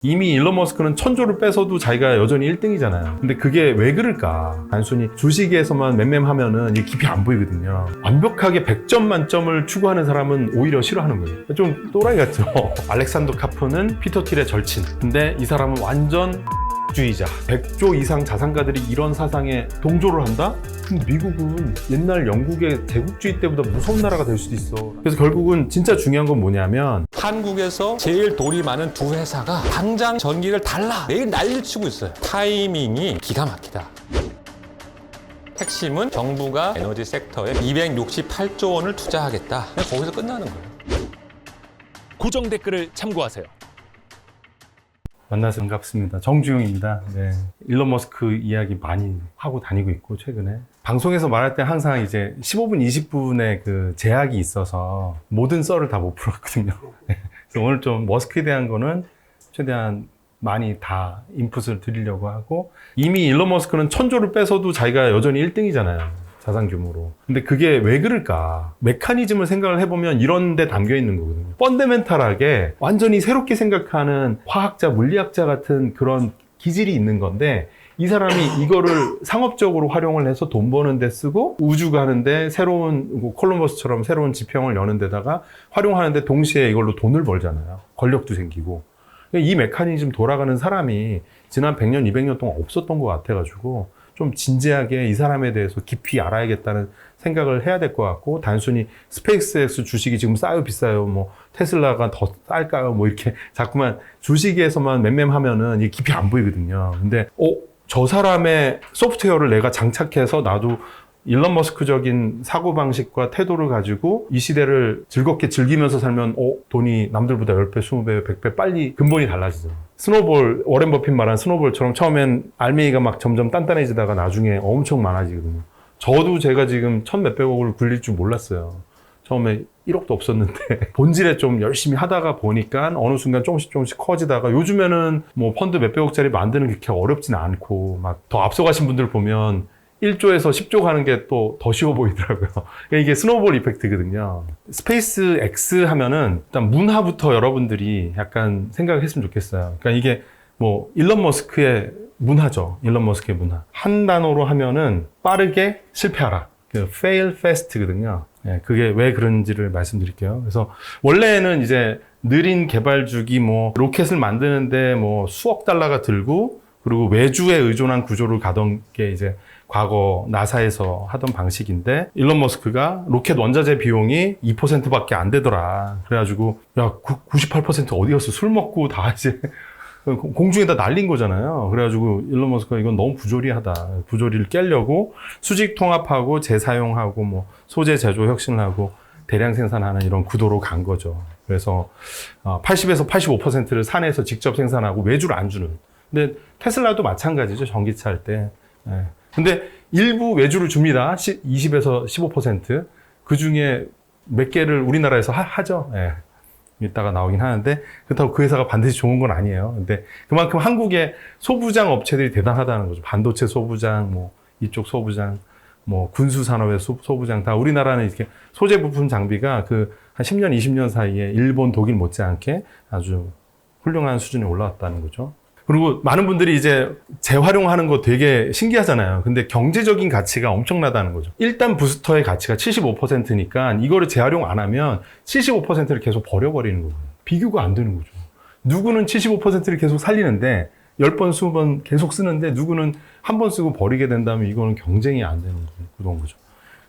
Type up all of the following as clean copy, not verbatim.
이미 일론 머스크는 천조를 뺏어도 자기가 여전히 1등이잖아요. 근데 그게 왜 그럴까? 단순히 주식에서만 맴맴하면은 이게 깊이 안 보이거든요. 완벽하게 100점 만점을 추구하는 사람은 오히려 싫어하는 거예요. 좀 또라이 같죠? 알렉산더 카프는 피터 틸의 절친. 근데 이 사람은 완전 주의자. 100조 이상 자산가들이 이런 사상에 동조를 한다? 근데 미국은 옛날 영국의 제국주의 때보다 무서운 나라가 될 수도 있어. 그래서 결국은 진짜 중요한 건 뭐냐면 한국에서 제일 돈이 많은 두 회사가 당장 전기를 달라 매일 난리를 치고 있어요. 타이밍이 기가 막히다. 핵심은 정부가 에너지 섹터에 268조 원을 투자하겠다. 그냥 거기서 끝나는 거예요. 고정 댓글을 참고하세요. 만나서 반갑습니다. 정주영입니다. 네. 일론 머스크 이야기 많이 하고 다니고 있고, 최근에. 방송에서 말할 때 항상 이제 15분, 20분의 그 제약이 있어서 모든 썰을 다 못 풀었거든요. 그래서 오늘 좀 머스크에 대한 거는 최대한 많이 다 인풋을 드리려고 하고, 이미 일론 머스크는 천조를 뺏어도 자기가 여전히 1등이잖아요. 자산 규모로. 근데 그게 왜 그럴까? 메커니즘을 생각을 해보면 이런 데 담겨 있는 거거든요. 펀더멘탈하게 완전히 새롭게 생각하는 화학자, 물리학자 같은 그런 기질이 있는 건데, 이 사람이 이거를 상업적으로 활용을 해서 돈 버는 데 쓰고, 우주 가는데 새로운, 콜럼버스처럼 새로운 지평을 여는 데다가 활용하는데 동시에 이걸로 돈을 벌잖아요. 권력도 생기고. 이 메커니즘 돌아가는 사람이 지난 100년, 200년 동안 없었던 것 같아가지고, 좀 진지하게 이 사람에 대해서 깊이 알아야겠다는 생각을 해야 될 것 같고, 단순히 스페이스X 주식이 지금 싸요 비싸요, 뭐 테슬라가 더 쌀까요, 뭐 이렇게 자꾸만 주식에서만 맴맴하면은 이게 깊이 안 보이거든요. 근데 저 사람의 소프트웨어를 내가 장착해서 나도 일론 머스크적인 사고방식과 태도를 가지고 이 시대를 즐겁게 즐기면서 살면 돈이 남들보다 10배, 20배, 100배 빨리 근본이 달라지죠. 스노볼, 워렌 버핏 말한 스노볼처럼 처음엔 알맹이가 막 점점 단단해지다가 나중에 엄청 많아지거든요. 저도 제가 지금 1,몇백억을 굴릴 줄 몰랐어요. 처음에 1억도 없었는데 본질에 좀 열심히 하다가 보니까 어느 순간 조금씩 커지다가, 요즘에는 뭐 펀드 몇백억짜리 만드는 게 그렇게 어렵진 않고, 막 더 앞서가신 분들 보면 1조에서 10조 가는 게 또 더 쉬워 보이더라고요. 그러니까 이게 스노우볼 이펙트거든요. 스페이스 X 하면은 일단 문화부터 여러분들이 약간 생각을 했으면 좋겠어요. 그러니까 이게 뭐 일론 머스크의 문화죠. 일론 머스크의 문화. 한 단어로 하면은 빠르게 실패하라. 그 fail fast거든요. 예, 그게 왜 그런지를 말씀드릴게요. 그래서 원래는 이제 느린 개발주기, 뭐 로켓을 만드는데 뭐 수억 달러가 들고, 그리고 외주에 의존한 구조를 가던 게 이제 과거 나사에서 하던 방식인데, 일론 머스크가 로켓 원자재 비용이 2%밖에 안 되더라. 그래가지고 야, 98% 어디 갔어? 술 먹고 다 이제 공중에다 날린 거잖아요. 그래가지고 일론 머스크가 이건 너무 부조리하다. 부조리를 깨려고 수직 통합하고 재사용하고 뭐 소재 제조 혁신을 하고 대량 생산하는 이런 구도로 간 거죠. 그래서 80에서 85%를 산에서 직접 생산하고 외주를 안 주는. 근데 테슬라도 마찬가지죠. 전기차 할 때. 예. 근데 일부 외주를 줍니다. 20에서 15%. 그 중에 몇 개를 우리나라에서 하죠. 예. 이따가 나오긴 하는데, 그렇다고 그 회사가 반드시 좋은 건 아니에요. 근데 그만큼 한국의 소부장 업체들이 대단하다는 거죠. 반도체 소부장, 뭐 이쪽 소부장, 뭐 군수 산업의 소부장, 다 우리나라는 이렇게 소재 부품 장비가 그 한 10년, 20년 사이에 일본, 독일 못지않게 아주 훌륭한 수준에 올라왔다는 거죠. 그리고 많은 분들이 이제 재활용하는 거 되게 신기하잖아요. 근데 경제적인 가치가 엄청나다는 거죠. 일단 부스터의 가치가 75%니까 이거를 재활용 안 하면 75%를 계속 버려버리는 거예요. 비교가 안 되는 거죠. 누구는 75%를 계속 살리는데 10번, 20번 계속 쓰는데, 누구는 한 번 쓰고 버리게 된다면 이거는 경쟁이 안 되는 그런 거죠.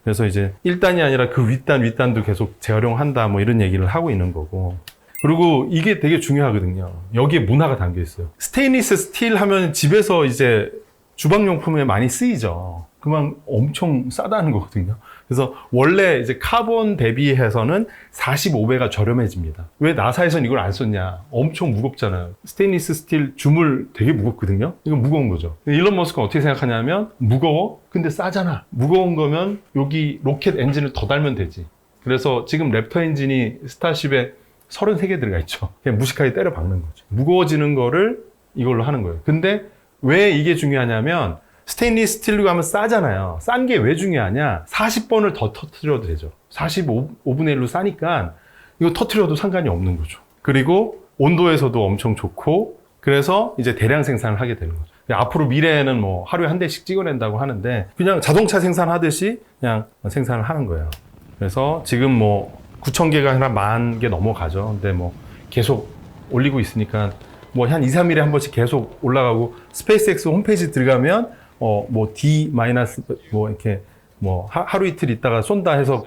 그래서 이제 1단이 아니라 그 윗단도 계속 재활용한다, 뭐 이런 얘기를 하고 있는 거고. 그리고 이게 되게 중요하거든요. 여기에 문화가 담겨 있어요. 스테인리스 스틸 하면 집에서 이제 주방용품에 많이 쓰이죠. 그만 엄청 싸다는 거거든요. 그래서 원래 이제 카본 대비해서는 45배가 저렴해집니다. 왜 나사에서는 이걸 안 썼냐? 엄청 무겁잖아요. 스테인리스 스틸 주물 되게 무겁거든요. 이건 무거운 거죠. 일론 머스크가 어떻게 생각하냐면, 무거워? 근데 싸잖아. 무거운 거면 여기 로켓 엔진을 더 달면 되지. 그래서 지금 랩터 엔진이 스타쉽에 33개 들어가 있죠. 그냥 무식하게 때려 박는 거죠. 무거워지는 거를 이걸로 하는 거예요. 근데 왜 이게 중요하냐면, 스테인리스 스틸로 가면 싸잖아요. 싼 게 왜 중요하냐? 40번을 더 터트려도 되죠. 45분의 1로 싸니까 이거 터트려도 상관이 없는 거죠. 그리고 온도에서도 엄청 좋고, 그래서 이제 대량 생산을 하게 되는 거죠. 앞으로 미래에는 뭐 하루에 한 대씩 찍어낸다고 하는데 그냥 자동차 생산하듯이 그냥 생산을 하는 거예요. 그래서 지금 뭐 9,000개가 아니라 10,000개 넘어가죠. 근데 뭐 계속 올리고 있으니까 뭐 한 2, 3일에 한 번씩 계속 올라가고 스페이스X 홈페이지 들어가면 뭐 D 마이너스 뭐 이렇게 뭐 하루 이틀 있다가 쏜다 해서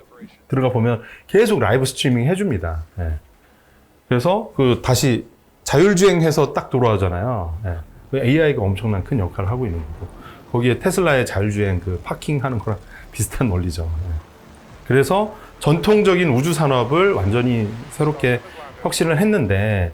들어가 보면 계속 라이브 스트리밍 해줍니다. 예. 그래서 그 다시 자율주행해서 딱 돌아오잖아요. 예. AI가 엄청난 큰 역할을 하고 있는 거고 거기에 테슬라의 자율주행 그 파킹하는 거랑 비슷한 원리죠. 예. 그래서 전통적인 우주 산업을 완전히 새롭게 혁신을 했는데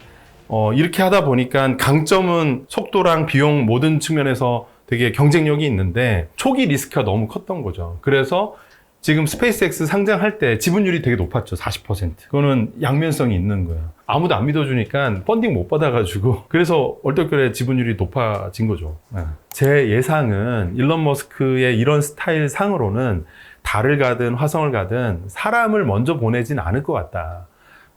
이렇게 하다 보니까 강점은 속도랑 비용 모든 측면에서 되게 경쟁력이 있는데 초기 리스크가 너무 컸던 거죠. 그래서 지금 스페이스X 상장할 때 지분율이 되게 높았죠. 40%. 그거는 양면성이 있는 거예요. 아무도 안 믿어주니까 펀딩 못 받아가지고 그래서 얼떨결에 지분율이 높아진 거죠. 제 예상은 일론 머스크의 이런 스타일 상으로는 달을 가든 화성을 가든 사람을 먼저 보내진 않을 것 같다.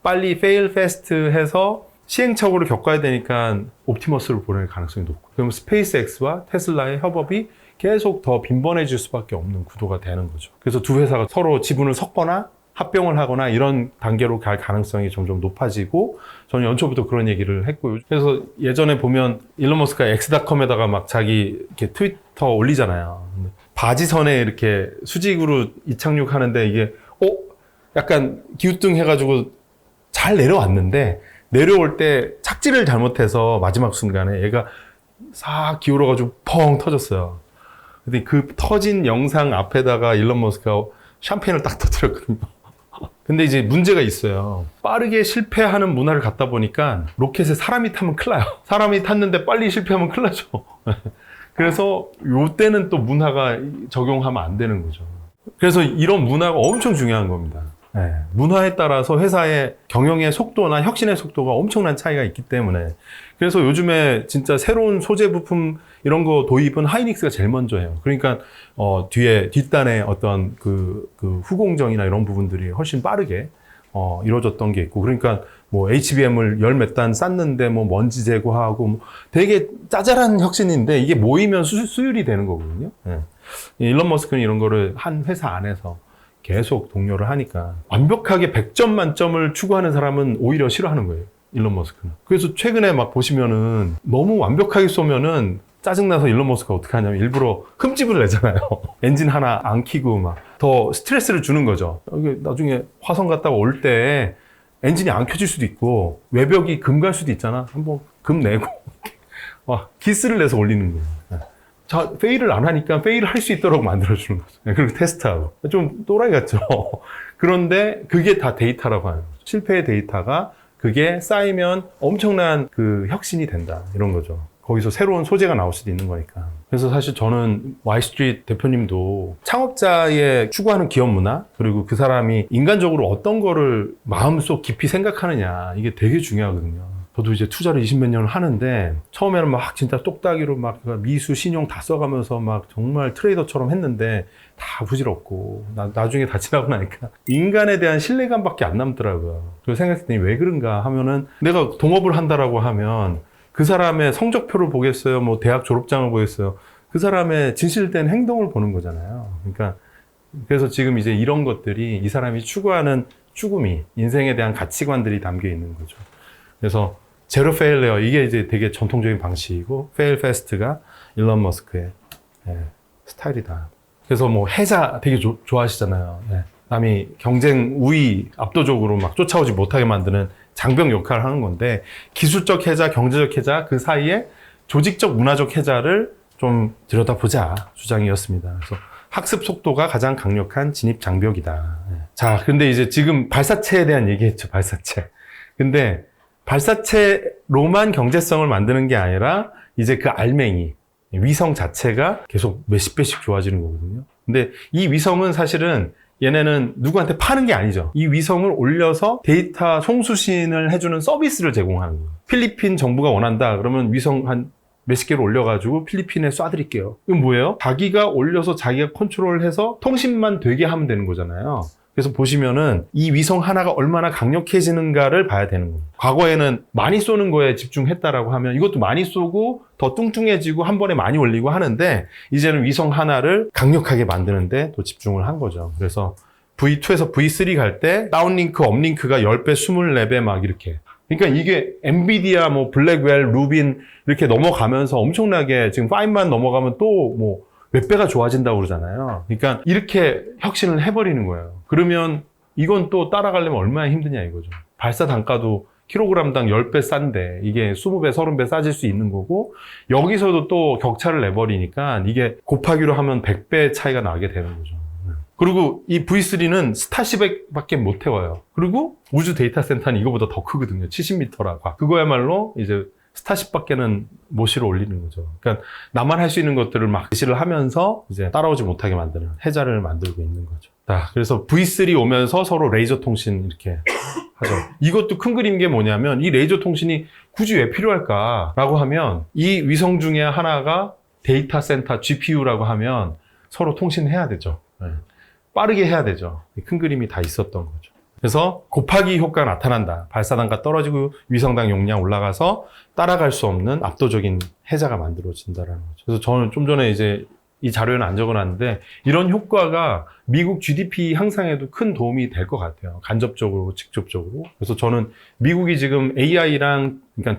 빨리 fail fast 해서 시행착오를 겪어야 되니까 옵티머스를 보낼 가능성이 높고 그럼 스페이스X와 테슬라의 협업이 계속 더 빈번해질 수밖에 없는 구도가 되는 거죠. 그래서 두 회사가 서로 지분을 섞거나 합병을 하거나 이런 단계로 갈 가능성이 점점 높아지고 저는 연초부터 그런 얘기를 했고요. 그래서 예전에 보면 일론 머스크가 엑스닷컴에다가 막 자기 이렇게 트위터 올리잖아요. 바지선에 이렇게 수직으로 이착륙하는데 이게 약간 기우뚱 해가지고 잘 내려왔는데 내려올 때 착지를 잘못해서 마지막 순간에 얘가 싹 기울어가지고 펑 터졌어요. 근데 그 터진 영상 앞에다가 일론 머스크가 샴페인을 딱 터뜨렸거든요. 근데 이제 문제가 있어요. 빠르게 실패하는 문화를 갖다 보니까 로켓에 사람이 타면 큰일 나요. 사람이 탔는데 빨리 실패하면 큰일 나죠. 그래서 요때는 또 문화가 적용하면 안 되는 거죠. 그래서 이런 문화가 엄청 중요한 겁니다. 네, 문화에 따라서 회사의 경영의 속도나 혁신의 속도가 엄청난 차이가 있기 때문에 그래서 요즘에 진짜 새로운 소재 부품 이런 거 도입은 하이닉스가 제일 먼저 해요. 그러니까 뒤에 뒷단에 어떤 그 후공정이나 이런 부분들이 훨씬 빠르게 이루어졌던 게 있고 그러니까 뭐 HBM을 열 몇 단 쌌는데 뭐 먼지 제거하고 뭐 되게 짜잘한 혁신인데 이게 모이면 수율이 되는 거거든요. 네. 일론 머스크는 이런 거를 한 회사 안에서 계속 동료를 하니까 완벽하게 100점 만점을 추구하는 사람은 오히려 싫어하는 거예요. 일론 머스크는. 그래서 최근에 막 보시면은 너무 완벽하게 쏘면은 짜증나서 일론 머스크가 어떻게 하냐면 일부러 흠집을 내잖아요. 엔진 하나 안 켜고 막 더 스트레스를 주는 거죠. 나중에 화성 갔다가 올 때 엔진이 안 켜질 수도 있고 외벽이 금 갈 수도 있잖아. 한번 금 내고 와 기스를 내서 올리는 거예요. 자, 페일을 안 하니까 페일을 할 수 있도록 만들어주는 거죠. 그리고 테스트하고. 좀 또라이 같죠. 그런데 그게 다 데이터라고 하는 거죠. 실패의 데이터가 그게 쌓이면 엄청난 그 혁신이 된다. 이런 거죠. 거기서 새로운 소재가 나올 수도 있는 거니까. 그래서 사실 저는 와이스트리트 대표님도 창업자의 추구하는 기업 문화, 그리고 그 사람이 인간적으로 어떤 거를 마음속 깊이 생각하느냐, 이게 되게 중요하거든요. 저도 이제 투자를 20몇 년을 하는데 처음에는 막 진짜 똑딱이로 막 미수 신용 다 써가면서 막 정말 트레이더처럼 했는데 다 부질없고 나중에 다 지나고 나니까 인간에 대한 신뢰감밖에 안 남더라고요. 그래서 생각했더니 왜 그런가 하면은 내가 동업을 한다라고 하면 그 사람의 성적표를 보겠어요, 뭐 대학 졸업장을 보겠어요. 그 사람의 진실된 행동을 보는 거잖아요. 그러니까 그래서 지금 이제 이런 것들이 이 사람이 추구하는 추구미, 인생에 대한 가치관들이 담겨 있는 거죠. 그래서 제로 페일레어 이게 이제 되게 전통적인 방식이고 페일 페스트가 일론 머스크의 스타일이다. 그래서 뭐 해자 되게 좋아하시잖아요. 남이 경쟁 우위 압도적으로 막 쫓아오지 못하게 만드는 장벽 역할을 하는 건데 기술적 해자, 경제적 해자 그 사이에 조직적 문화적 해자를 좀 들여다보자 주장이었습니다. 그래서 학습 속도가 가장 강력한 진입 장벽이다. 자, 근데 이제 지금 발사체에 대한 얘기했죠. 발사체. 근데 발사체로만 경제성을 만드는 게 아니라 이제 그 알맹이, 위성 자체가 계속 몇십 배씩 좋아지는 거거든요. 근데 이 위성은 사실은 얘네는 누구한테 파는 게 아니죠. 이 위성을 올려서 데이터 송수신을 해주는 서비스를 제공하는 거예요. 필리핀 정부가 원한다. 그러면 위성 한 몇십 개를 올려가지고 필리핀에 쏴드릴게요. 이건 뭐예요? 자기가 올려서 자기가 컨트롤해서 통신만 되게 하면 되는 거잖아요. 그래서 보시면은 이 위성 하나가 얼마나 강력해지는가를 봐야 되는 겁니다. 과거에는 많이 쏘는 거에 집중했다라고 하면 이것도 많이 쏘고 더 뚱뚱해지고 한 번에 많이 올리고 하는데 이제는 위성 하나를 강력하게 만드는데 또 집중을 한 거죠. 그래서 V2에서 V3 갈 때 다운링크, 업링크가 10배, 24배 막 이렇게. 그러니까 이게 엔비디아, 뭐 블랙웰, 루빈 이렇게 넘어가면서 엄청나게 지금 5만 넘어가면 또 뭐 몇 배가 좋아진다고 그러잖아요. 그러니까 이렇게 혁신을 해버리는 거예요. 그러면 이건 또 따라가려면 얼마나 힘드냐 이거죠. 발사 단가도 킬로그램당 10배 싼데 이게 20배, 30배 싸질 수 있는 거고 여기서도 또 격차를 내버리니까 이게 곱하기로 하면 100배 차이가 나게 되는 거죠. 그리고 이 V3는 스타쉽밖에 못 태워요. 그리고 우주 데이터 센터는 이거보다 더 크거든요. 70m라고. 그거야말로 이제 스타쉽밖에는 못 실어 올리는 거죠. 그러니까 나만 할 수 있는 것들을 막 실을 하면서 이제 따라오지 못하게 만드는 해자를 만들고 있는 거죠. 자, 그래서 V3 오면서 서로 레이저 통신 이렇게 하죠. 이것도 큰 그림 게 뭐냐면 이 레이저 통신이 굳이 왜 필요할까라고 하면 이 위성 중에 하나가 데이터 센터 GPU라고 하면 서로 통신해야 되죠. 네. 빠르게 해야 되죠. 큰 그림이 다 있었던 거죠. 그래서 곱하기 효과가 나타난다. 발사단가 떨어지고 위성당 용량 올라가서 따라갈 수 없는 압도적인 해자가 만들어진다는 거죠. 그래서 저는 좀 전에 이제 이 자료에는 안 적어놨는데 이런 효과가 미국 GDP 향상에도 큰 도움이 될 것 같아요. 간접적으로, 직접적으로. 그래서 저는 미국이 지금 AI랑 그러니까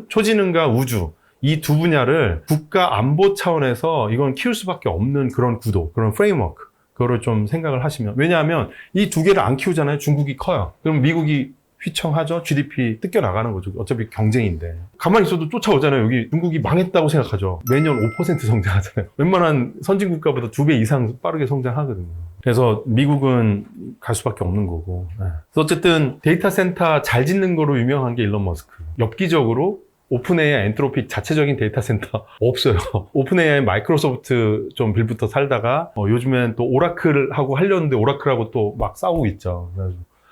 초지능과 우주 이 두 분야를 국가 안보 차원에서 이건 키울 수밖에 없는 그런 구도, 그런 프레임워크. 그거를 좀 생각을 하시면. 왜냐하면 이 두 개를 안 키우잖아요. 중국이 커요. 그럼 미국이 휘청하죠. GDP 뜯겨 나가는 거죠. 어차피 경쟁인데. 가만히 있어도 쫓아오잖아요. 여기 중국이 망했다고 생각하죠. 매년 5% 성장하잖아요. 웬만한 선진 국가보다 2배 이상 빠르게 성장하거든요. 그래서 미국은 갈 수밖에 없는 거고. 네. 그래서 어쨌든 데이터 센터 잘 짓는 거로 유명한 게 일론 머스크. 엽기적으로 오픈AI, 엔트로픽 자체적인 데이터 센터 없어요. 오픈AI, 마이크로소프트 좀 빌부터 살다가 요즘엔 또 오라클하고 하려는데 오라클하고 또 막 싸우고 있죠.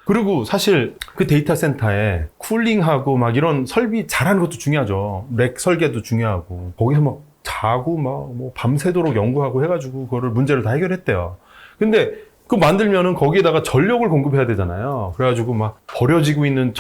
그리고 사실 그 데이터 센터에 쿨링하고 막 이런 설비 잘하는 것도 중요하죠. 렉 설계도 중요하고 거기서 막 자고 막 뭐 밤새도록 연구하고 해가지고 그거를 문제를 다 해결했대요. 근데 그 만들면은 거기에다가 전력을 공급해야 되잖아요. 그래가지고 막 버려지고 있는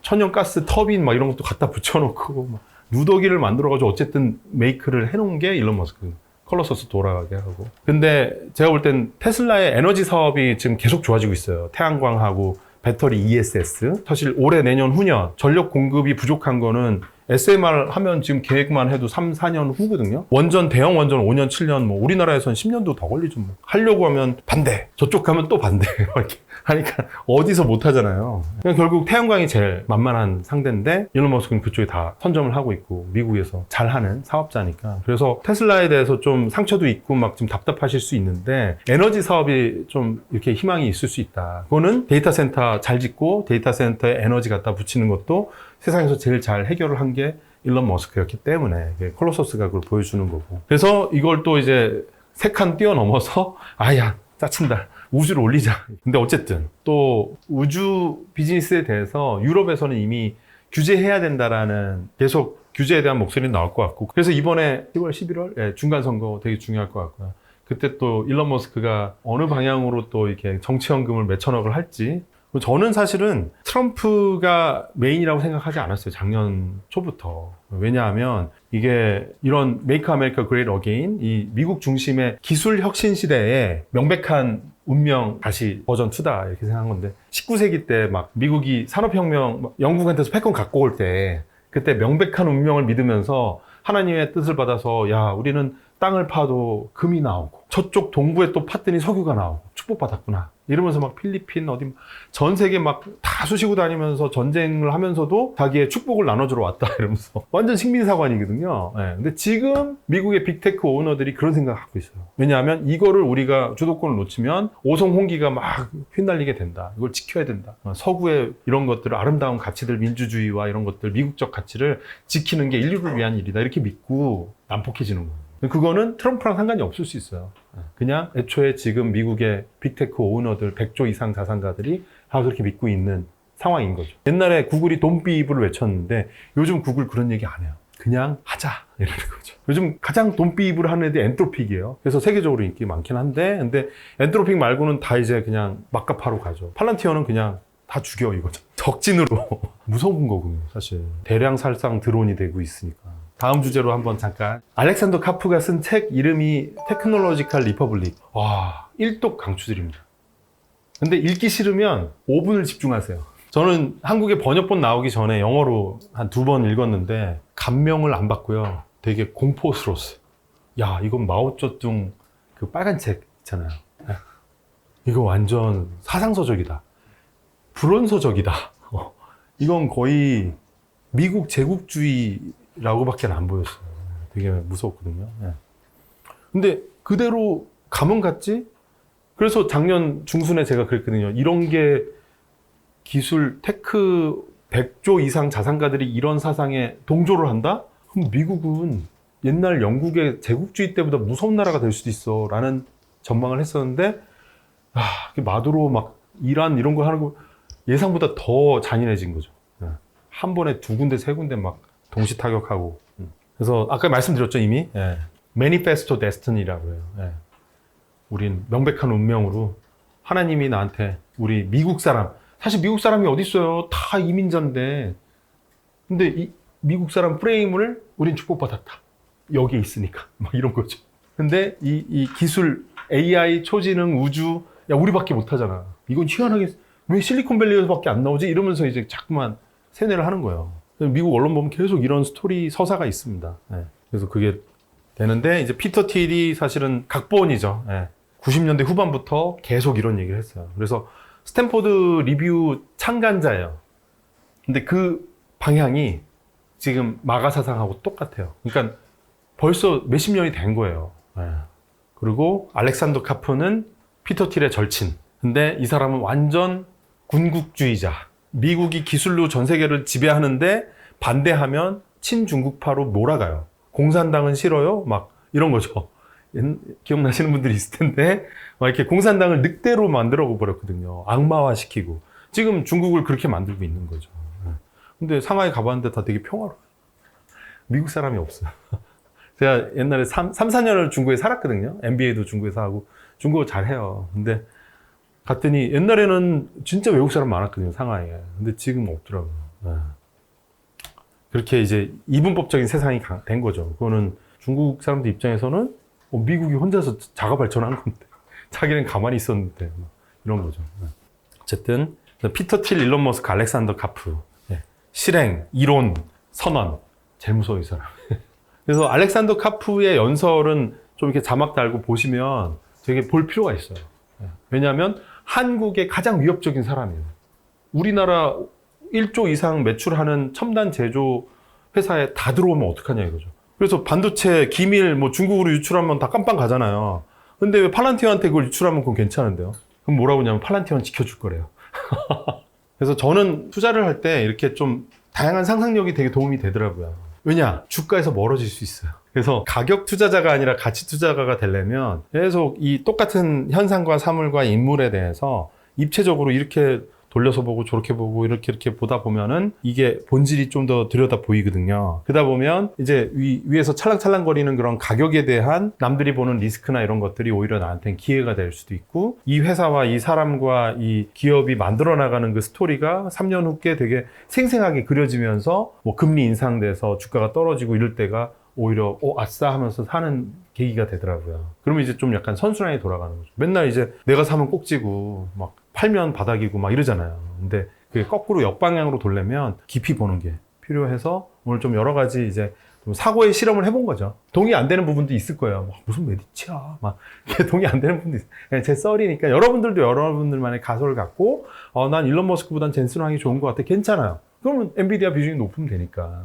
천연가스 터빈 막 이런 것도 갖다 붙여놓고 막 누더기를 만들어가지고 어쨌든 메이크를 해놓은 게 일론 머스크. 컬러소스 돌아가게 하고. 근데 제가 볼 땐 테슬라의 에너지 사업이 지금 계속 좋아지고 있어요. 태양광하고 배터리 ESS. 사실 올해, 내년, 후년 전력 공급이 부족한 거는 SMR 하면 지금 계획만 해도 3, 4년 후거든요. 원전, 대형 원전 5년, 7년, 뭐 우리나라에선 10년도 더 걸리죠. 뭐. 하려고 하면 반대, 저쪽 가면 또 반대. 이렇게 하니까 어디서 못 하잖아요. 그러니까 결국 태양광이 제일 만만한 상대인데 일론 머스크는 그쪽에 다 선점을 하고 있고 미국에서 잘하는 사업자니까. 그래서 테슬라에 대해서 좀 상처도 있고 막 좀 답답하실 수 있는데 에너지 사업이 좀 이렇게 희망이 있을 수 있다. 그거는 데이터 센터 잘 짓고 데이터 센터에 에너지 갖다 붙이는 것도 세상에서 제일 잘 해결을 한 게 일론 머스크였기 때문에 컬러소스가 그걸 보여주는 거고. 그래서 이걸 또 이제 세 칸 뛰어넘어서 아야 짜친다. 우주를 올리자. 근데 어쨌든 또 우주 비즈니스에 대해서 유럽에서는 이미 규제해야 된다라는 계속 규제에 대한 목소리는 나올 것 같고. 그래서 이번에 10월, 11월 중간 선거 되게 중요할 것 같고요. 그때 또 일론 머스크가 어느 방향으로 또 이렇게 정치연금을 몇천억을 할지. 저는 사실은 트럼프가 메인이라고 생각하지 않았어요. 작년 초부터. 왜냐하면 이게 이런 Make America Great Again, 이 미국 중심의 기술 혁신 시대에 명백한 운명 다시 버전 2다 이렇게 생각한 건데 19세기 때 막 미국이 산업혁명 영국한테서 패권 갖고 올 때 그때 명백한 운명을 믿으면서 하나님의 뜻을 받아서 야 우리는 땅을 파도 금이 나오고 저쪽 동부에 또 팠더니 석유가 나오고 축복받았구나 이러면서 막 필리핀 어디 전 세계 막 다 쑤시고 다니면서 전쟁을 하면서도 자기의 축복을 나눠주러 왔다 이러면서 완전 식민사관이거든요. 네. 근데 지금 미국의 빅테크 오너들이 그런 생각을 갖고 있어요. 왜냐하면 이거를 우리가 주도권을 놓치면 오송홍기가 막 휘날리게 된다. 이걸 지켜야 된다. 서구의 이런 것들을 아름다운 가치들 민주주의와 이런 것들 미국적 가치를 지키는 게 인류를 위한 일이다 이렇게 믿고 난폭해지는 거예요. 그거는 트럼프랑 상관이 없을 수 있어요. 그냥 애초에 지금 미국의 빅테크 오너들 100조 이상 자산가들이 다 그렇게 믿고 있는 상황인 거죠. 옛날에 구글이 Don't be evil을 외쳤는데 요즘 구글 그런 얘기 안 해요. 그냥 하자 이러는 거죠. 요즘 가장 돈비입을 하는 애들이 엔트로픽이에요. 그래서 세계적으로 인기 많긴 한데 근데 엔트로픽 말고는 다 이제 그냥 막가파로 가죠. 팔란티어는 그냥 다 죽여 이거죠. 적진으로. 무서운 거군요 사실. 대량 살상 드론이 되고 있으니까. 다음 주제로 한번 잠깐. 알렉산더 카프가 쓴 책 이름이 테크놀로지컬 리퍼블릭. 와, 1독 강추드립니다. 근데 읽기 싫으면 5분을 집중하세요. 저는 한국에 번역본 나오기 전에 영어로 한 2번 읽었는데 감명을 안 받고요. 되게 공포스러웠어요. 야, 이건 마오쩌둥 그 빨간 책 있잖아요. 이거 완전 사상서적이다. 불온서적이다. 이건 거의 미국 제국주의라고밖에 안 보였어요. 되게 무서웠거든요. 근데 그대로 가면 갔지? 그래서 작년 중순에 제가 그랬거든요. 이런 게 기술, 테크 100조 이상 자산가들이 이런 사상에 동조를 한다? 그럼 미국은 옛날 영국의 제국주의 때보다 무서운 나라가 될 수도 있어 라는 전망을 했었는데 마두로 막 이란 이런 거 하는 거 예상보다 더 잔인해진 거죠. 한 번에 2군데, 3군데 막 동시 타격하고. 그래서 아까 말씀드렸죠 이미. Manifesto Destiny라고 해요. 우린 명백한 운명으로 하나님이 나한테 우리 미국 사람, 사실 미국 사람이 어디 있어요? 다 이민자인데. 근데 이 미국 사람 프레임을 우린 축복받았다. 여기에 있으니까. 막 이런 거죠. 근데 이 기술, AI, 초지능, 우주, 야, 우리밖에 못하잖아. 이건 희한하게, 왜 실리콘밸리에서밖에 안 나오지? 이러면서 이제 자꾸만 세뇌를 하는 거예요. 미국 언론 보면 계속 이런 스토리, 서사가 있습니다. 그래서 그게 되는데, 이제 피터 틸이 사실은 각본이죠. 90년대 후반부터 계속 이런 얘기를 했어요. 그래서 스탠포드 리뷰 창간자예요. 근데 그 방향이 지금 마가 사상하고 똑같아요. 그러니까 벌써 몇십 년이 된 거예요. 그리고 알렉산더 카프는 피터 틸의 절친. 근데 이 사람은 완전 군국주의자. 미국이 기술로 전 세계를 지배하는데 반대하면 친중국파로 몰아가요. 공산당은 싫어요? 막 이런 거죠. 기억나시는 분들이 있을 텐데 막 이렇게 공산당을 늑대로 만들어 버렸거든요. 악마화 시키고. 지금 중국을 그렇게 만들고 있는 거죠. 근데 상하이 가봤는데 다 되게 평화로워요. 미국 사람이 없어요. 제가 옛날에 3, 4년을 중국에 살았거든요. MBA도 중국에서 하고 중국어 잘해요. 근데 갔더니 옛날에는 진짜 외국 사람 많았거든요. 상하이에. 근데 지금 없더라고요. 그렇게 이제 이분법적인 세상이 된 거죠. 그거는 중국 사람들 입장에서는 미국이 혼자서 자가 발전한 건데 자기는 가만히 있었는데 이런 거죠. 어쨌든 피터 틸, 일론 머스크, 알렉산더 카프 실행, 이론, 선언 제일 무서워 이 사람. 그래서 알렉산더 카프의 연설은 좀 이렇게 자막 달고 보시면 되게 볼 필요가 있어요. 왜냐하면 한국의 가장 위협적인 사람이에요. 우리나라 1조 이상 매출하는 첨단 제조 회사에 다 들어오면 어떡하냐 이거죠. 그래서 반도체, 기밀, 뭐 중국으로 유출하면 다 깜빵 가잖아요. 근데 왜 팔란티어한테 그걸 유출하면 그건 괜찮은데요? 그럼 뭐라고 하냐면 팔란티어는 지켜줄 거래요. 그래서 저는 투자를 할 때 이렇게 좀 다양한 상상력이 되게 도움이 되더라고요. 왜냐? 주가에서 멀어질 수 있어요. 그래서 가격 투자자가 아니라 가치 투자자가 되려면 계속 이 똑같은 현상과 사물과 인물에 대해서 입체적으로 이렇게 돌려서 보고 저렇게 보고 이렇게 보다 보면은 이게 본질이 좀 더 들여다 보이거든요. 그러다 보면 이제 위에서 찰랑찰랑거리는 그런 가격에 대한 남들이 보는 리스크나 이런 것들이 오히려 나한테는 기회가 될 수도 있고 이 회사와 이 사람과 이 기업이 만들어 나가는 그 스토리가 3년 후께 되게 생생하게 그려지면서 뭐 금리 인상돼서 주가가 떨어지고 이럴 때가 오히려 아싸 하면서 사는 계기가 되더라고요. 그러면 이제 좀 약간 선순환이 돌아가는 거죠. 맨날 이제 내가 사면 꼭지고 막 팔면 바닥이고 막 이러잖아요. 근데 그게 거꾸로 역방향으로 돌려면 깊이 보는 게 필요해서 오늘 좀 여러 가지 이제 좀 사고의 실험을 해본 거죠. 동의 안 되는 부분도 있을 거예요. 무슨 메디치야. 막 동의 안 되는 부분도 있어요. 그냥 제 썰이니까 여러분들도 여러분들만의 가설을 갖고 난 일론 머스크보단 젠슨 황이 좋은 것 같아. 괜찮아요. 그러면 엔비디아 비중이 높으면 되니까.